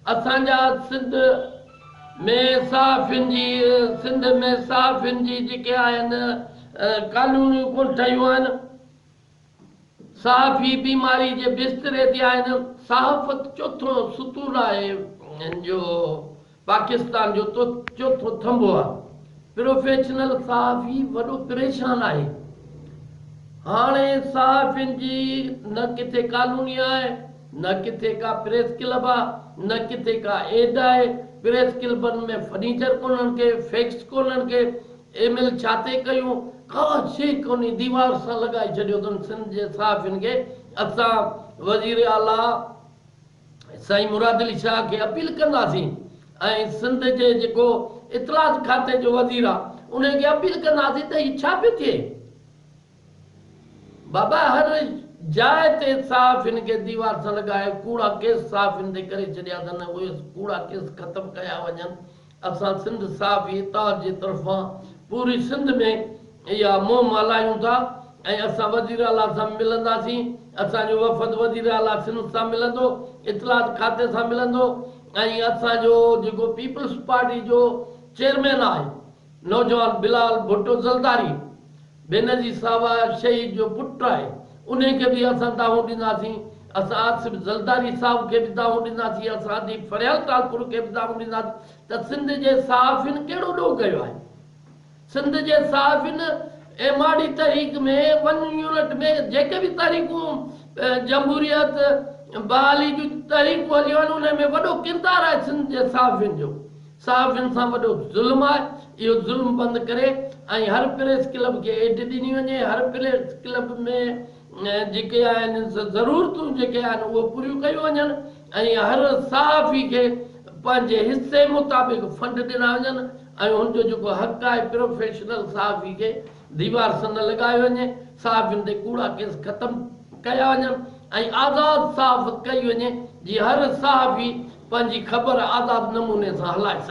असांजा सिंध में सहाफ़ियुनि जी जेके आहिनि कानूनियूं कोन ठहियूं आहिनि। सहाफ़ी बीमारी जे बिस्तरे ते आहिनि। सहाफ़त चोथों सुतून आहे जो पाकिस्तान जो चोथों थंबो आहे। प्रोफेशनल सहाफ़ी वॾो परेशान आहे। हाणे सहाफ़ियुनि जी न किथे कॉलोनी आहे, न किथे का प्रेस क्लब आहे, न किथे का एड आहे। प्रेस क्लबनि में फर्नीचर कोन्हनि के, फैक्स कोन्हनि के, ईमेल छाते कयूं, का शइ कोन्हे। दीवार सां लॻाए छॾियो अथनि सिंध जे सहाफ़ियुनि खे। असां वज़ीर आला साईं मुराद अली शाह खे अपील कंदासीं ऐं सिंध जे जेको इतलात खाते जो वज़ीर आहे उनखे अपील कंदासीं त हीउ छा पियो थिए। बाबा हर जाइ ते सहाफ़ियुनि खे दीवार सां लॻाए कूड़ा केस सहाफ़ियुनि ते करे छॾिया अथनि। उहे कूड़ा केस ख़तमु कया वञनि। असां सिंध सहाफ़ी इत्तेहाद जे तरफ़ां पूरी सिंध में इहा मुहिम हलायूं था ऐं असां वज़ीर आला सां मिलंदासीं। असांजो वफ़द वज़ीर आला सिंध सां मिलंदो, इत्तलात खाते सां मिलंदो ऐं असांजो जेको पीपल्स पार्टी जो चेयरमैन आहे नौजवान बिलाल भुट्टो ज़रदारी, बेनज़ीर साहब शहीद जो पुटु आहे, उनखे बि असां दावो ॾींदासीं। असां आसिफ ज़रदारी साहब खे बि दावो ॾींदासीं। असां आदि फरियाल तालपुर खे बि दावो ॾींदासीं त सिंध जे सहाफ़ियुनि कहिड़ो ॾोह कयो आहे। सिंध जे सहाफ़ियुनि एमआरडी तहरीक में 1 यूनिट में जेके बि तहरीकूं जमहूरियत बहाली जूं तहरीकूं हलियूं आहिनि उन में वॾो किरदारु आहे सिंध जे सहाफ़ियुनि जो। सहाफ़ियुनि सां वॾो ज़ुल्म आहे। इहो ज़ुल्म बंदि करे ऐं हर प्रेस क्लब खे एड ॾिनी वञे। हर प्रेस क्लब में जेके आहिनि ज़रूरतूं जेके आहिनि उहे पूरियूं कयूं वञनि ऐं हर सहाफ़ी खे पंहिंजे हिसे मुताबिक़ फंड ॾिना वञनि ऐं हुनजो जेको हक़ आहे प्रोफेशनल सहाफ़ी खे दीवार सां न लॻायो वञे। सहाफ़ियुनि ते कूड़ा केस ख़तमु कया वञनि ऐं आज़ादु सहाफ़त कई वञे जीअं हर सहाफ़ी पंहिंजी ख़बर आज़ादु नमूने सां हलाए सघे।